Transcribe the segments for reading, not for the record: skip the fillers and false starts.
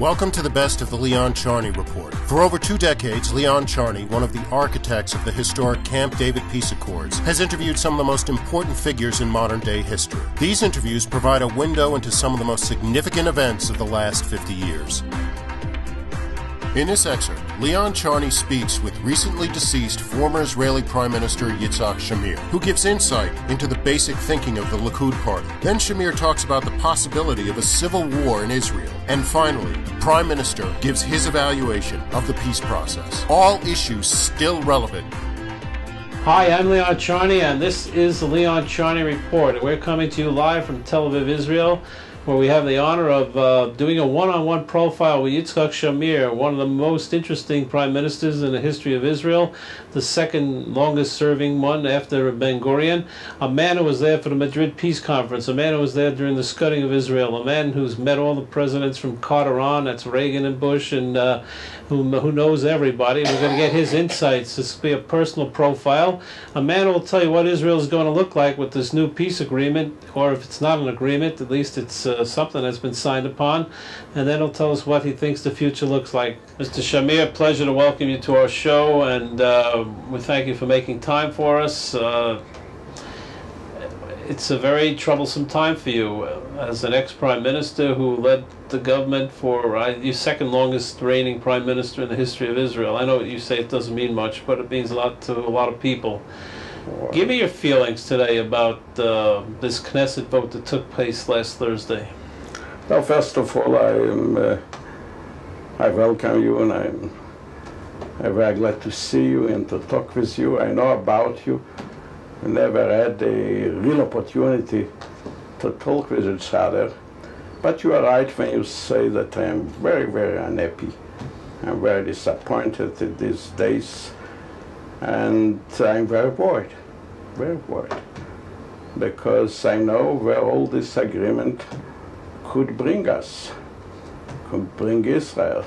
Welcome to the best of the Leon Charney Report. For over 2 decades, Leon Charney, one of the architects of the historic Camp David Peace Accords, has interviewed some of the most important figures in modern-day history. These interviews provide a window into some of the most significant events of the last 50 years. In this excerpt, Leon Charney speaks with recently deceased former Israeli Prime Minister Yitzak Shamir, who gives insight into the basic thinking of the Likud Party. Then Shamir talks about the possibility of a civil war in Israel. And finally, Prime Minister gives his evaluation of the peace process. All issues still relevant. Hi, I'm Leon Charney, and this is the Leon Charney Report. We're coming to you live from Tel Aviv, Israel, where we have the honor of doing a one-on-one profile with Yitzak Shamir, one of the most interesting prime ministers in the history of Israel, the second longest serving one after Ben Gurion, a man who was there for the Madrid Peace Conference, a man who was there during the scudding of Israel, a man who's met all the presidents from Carter on, that's Reagan and Bush, and who knows everybody. We're going to get his insights. This will be a personal profile. A man who will tell you what Israel is going to look like with this new peace agreement, or if it's not an agreement, at least it's something that's been signed upon, and then he'll tell us what he thinks the future looks like. Mr. Shamir, pleasure to welcome you to our show, and we thank you for making time for us. It's a very troublesome time for you as an ex-prime minister who led the government for your second longest reigning prime minister in the history of Israel. I know you say it doesn't mean much, but it means a lot to a lot of people. Give me your feelings today about this Knesset vote that took place last Thursday. Well, first of all, I welcome you, and I'm very glad to see you and to talk with you. I know about you. We never had a real opportunity to talk with each other. But you are right when you say that I am very, very unhappy. I'm very disappointed in these days. And I'm very worried, because I know where all this agreement could bring us, could bring Israel.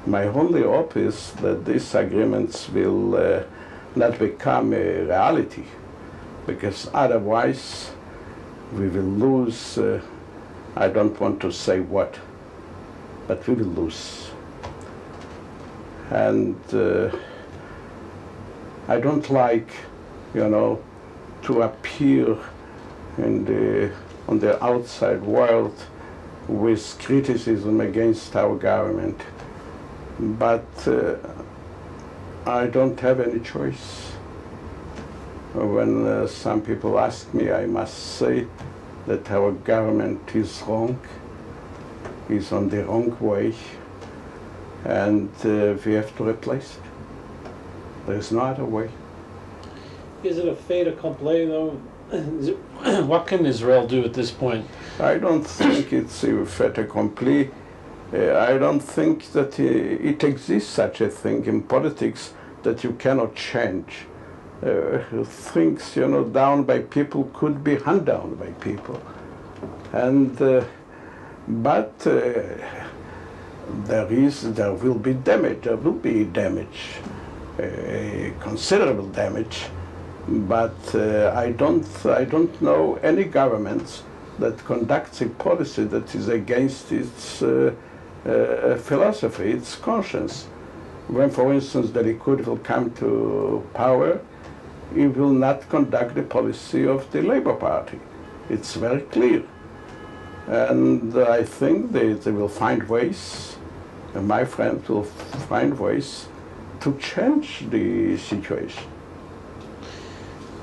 My only hope is that these agreements will not become a reality, because otherwise we will lose, I don't want to say what, but we will lose. And I don't like, to appear on the outside world with criticism against our government. But I don't have any choice. When some people ask me, I must say that our government is wrong, is on the wrong way, and we have to replace it. There is no other way. Is it a fait accompli, though? What can Israel do at this point? I don't think it's a fait accompli. I don't think that it exists such a thing in politics that you cannot change. Things, down by people could be undone by people. And but there will be damage. There will be damage. Considerable damage, but I don't know any government that conducts a policy that is against its philosophy, its conscience. When, for instance, the Likud will come to power, it will not conduct the policy of the Labour Party. It's very clear. And I think they will find ways, and my friends will find ways to change the situation.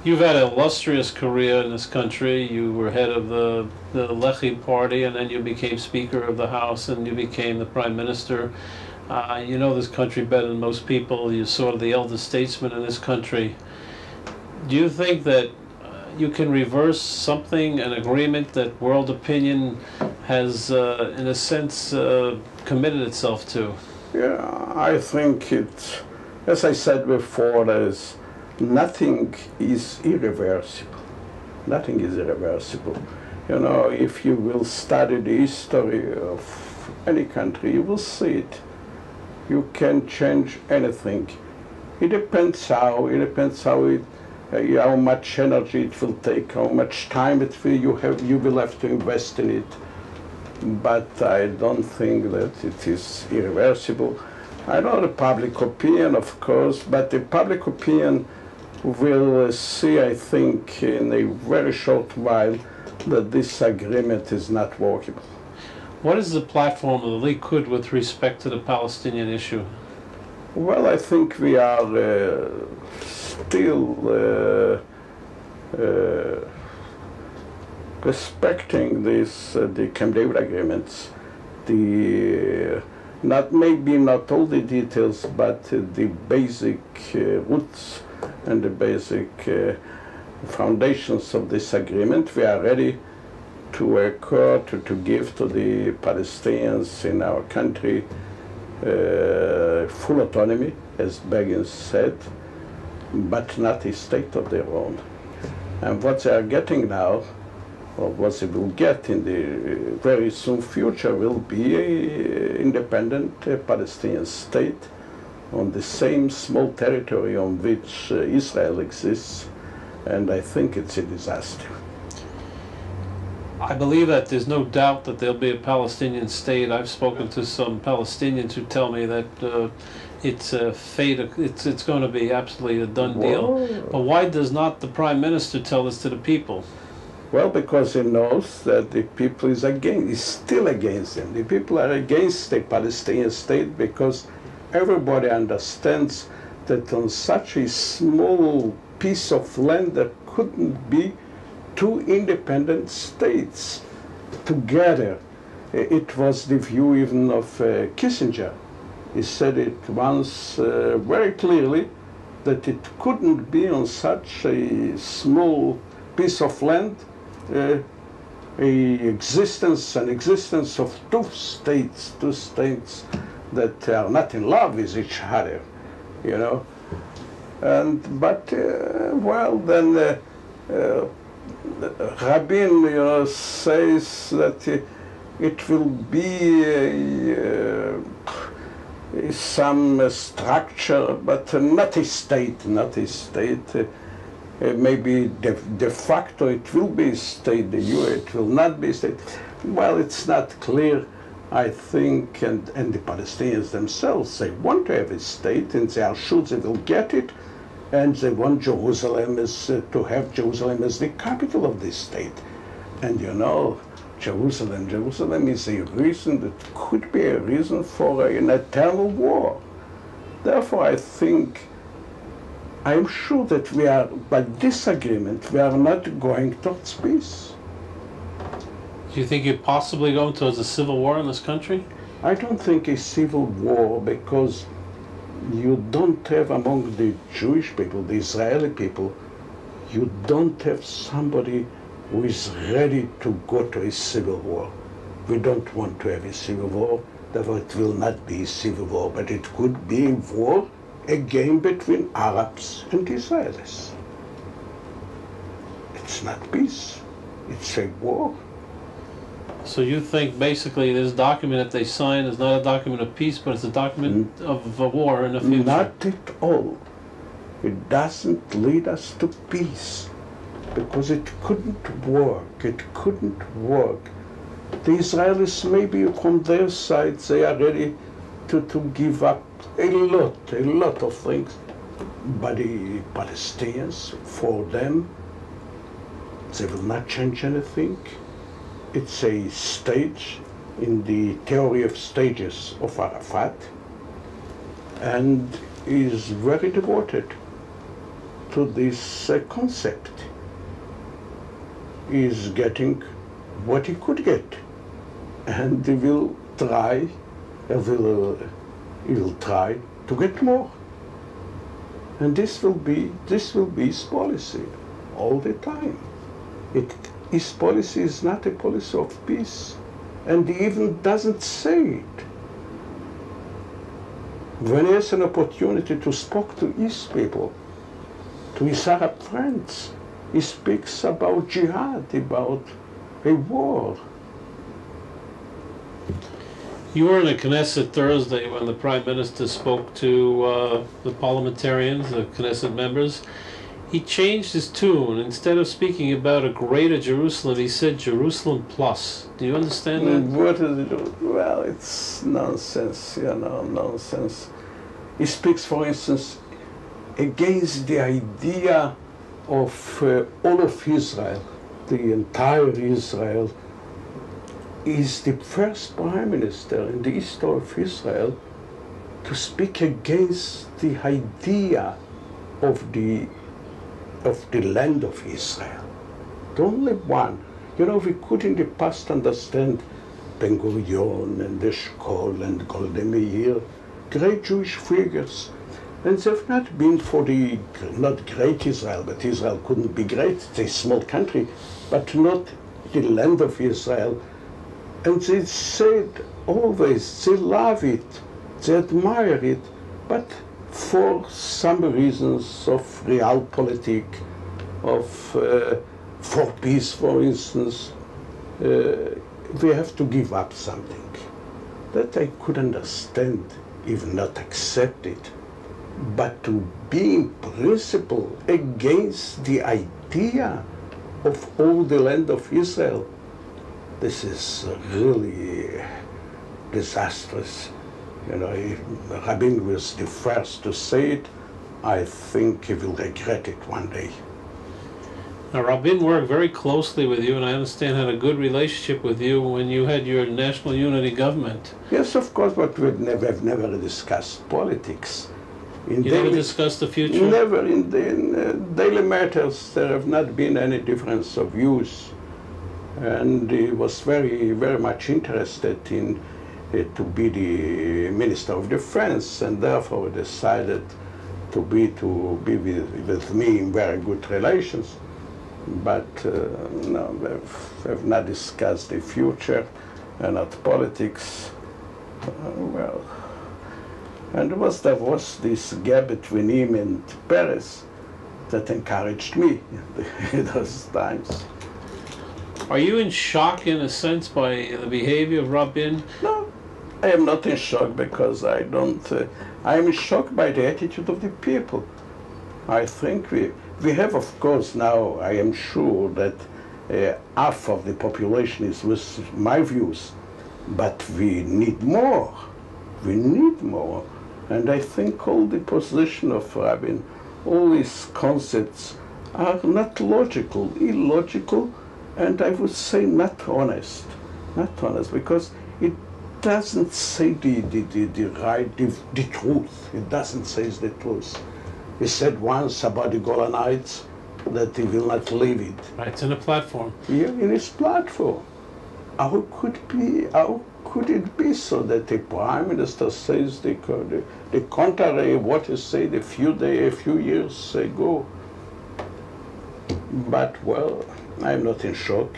You've had an illustrious career in this country. You were head of the Likud Party, and then you became Speaker of the House, and you became the Prime Minister. You know this country better than most people. You're sort of the elder statesman in this country. Do you think that you can reverse something, an agreement that world opinion has, in a sense, committed itself to? Yeah, I think as I said before, nothing is irreversible. Nothing is irreversible. If you will study the history of any country, you will see it. You can change anything. It depends how much energy it will take, how much time you will have to invest in it. but I don't think that it is irreversible. I know the public opinion, of course, but the public opinion will see, I think, in a very short while that this agreement is not workable. What is the platform of the Likud with respect to the Palestinian issue? Well, I think we are still respecting this, the Camp David agreements, maybe not all the details, but the basic roots and the basic foundations of this agreement. We are ready to accord, to give to the Palestinians in our country full autonomy, as Begin said, but not a state of their own. And what they are getting now, or what they will get in the very soon future, will be an independent Palestinian state on the same small territory on which Israel exists, and I think it's a disaster. I believe that there's no doubt that there'll be a Palestinian state. I've spoken to some Palestinians who tell me that it's a fate. It's going to be absolutely a done deal. But why does not the Prime Minister tell this to the people? Well, because he knows that the people is still against them. The people are against the Palestinian state because everybody understands that on such a small piece of land there couldn't be two independent states together. It was the view even of Kissinger. He said it once very clearly that it couldn't be on such a small piece of land an existence of two states that are not in love with each other, you know. Well, then Rabin, you know, says that it will be some structure, but not a state, maybe de facto it will be a state, it will not be a state. Well, it's not clear, I think, and the Palestinians themselves, they want to have a state, and they are sure they will get it, and they want Jerusalem to have Jerusalem as the capital of this state. And you know, Jerusalem is a reason, that could be a reason for an eternal war. Therefore, I'm sure that by this agreement, we are not going towards peace. Do you think you're possibly going towards a civil war in this country? I don't think a civil war, because you don't have among the Jewish people, the Israeli people, you don't have somebody who is ready to go to a civil war. We don't want to have a civil war, therefore it will not be a civil war, but it could be a war, a game between Arabs and Israelis. It's not peace, it's a war. So you think basically this document that they signed is not a document of peace, but it's a document of a war in the future? Not at all. It doesn't lead us to peace, because it couldn't work. It couldn't work. The Israelis, maybe from their side, they are ready to give up a lot of things. But the Palestinians, for them, they will not change anything. It's a stage in the theory of stages of Arafat, and is very devoted to this concept. He is getting what he could get, and he will try to get more. And this will be his policy all the time. His policy is not a policy of peace, and he even doesn't say it. When he has an opportunity to speak to his people, to his Arab friends, he speaks about jihad, about a war. You were in the Knesset Thursday when the Prime Minister spoke to the parliamentarians, the Knesset members, he changed his tune. Instead of speaking about a greater Jerusalem, he said Jerusalem plus. Do you understand that? What is it? Well, it's nonsense, nonsense. He speaks, for instance, against the idea of all of Israel, the entire Israel. Is the first prime minister in the history of Israel to speak against the idea of the land of Israel. The only one. We could in the past understand Ben Gurion and Eshkol and Golda Meir, great Jewish figures. And they've not been for the, not great Israel, but Israel couldn't be great. It's a small country, but not the land of Israel. And they said always, they love it, they admire it, but for some reasons of realpolitik, for peace, for instance, we have to give up something. That I could understand, if not accept it, but to be in principle against the idea of all the land of Israel, this is really disastrous. If Rabin was the first to say it, I think he will regret it one day. Now, Rabin worked very closely with you, and I understand had a good relationship with you when you had your national unity government. Yes, of course, but we've never discussed politics. You never discussed the future? Never. In daily matters, there have not been any difference of views. And he was very, very much interested in to be the Minister of Defense, and therefore decided to be with me in very good relations. But no, we've not discussed the future and not politics. Well, and there was this gap between him and Peres that encouraged me in those times. Are you in shock, in a sense, by the behavior of Rabin? No, I am not in shock because I don't. I am shocked by the attitude of the people. I think we have, of course, now. I am sure that half of the population is with my views, but we need more. We need more, and I think all the position of Rabin, all his concepts, are not logical, illogical. And I would say not honest, because it doesn't say the truth. It doesn't say the truth. He said once about the Golan Heights that he will not leave it. Right, it's in a platform. Yeah, in his platform. How could it be so that the prime minister says the contrary of what he said a few years ago? But well, I'm not in shock,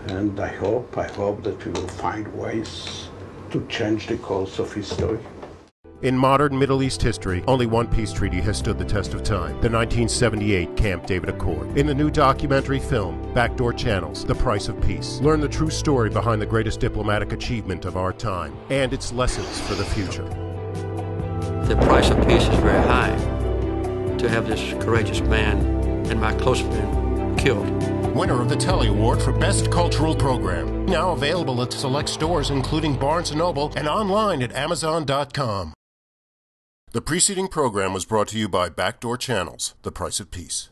and I hope that we will find ways to change the course of history. In modern Middle East history, only one peace treaty has stood the test of time, the 1978 Camp David Accord. In the new documentary film, Backdoor Channels, The Price of Peace, learn the true story behind the greatest diplomatic achievement of our time and its lessons for the future. The price of peace is very high. To have this courageous man and my close friend killed. Winner of the Telly Award for Best Cultural Program. Now available at select stores including Barnes & Noble and online at Amazon.com. The preceding program was brought to you by Backdoor Channels, The Price of Peace.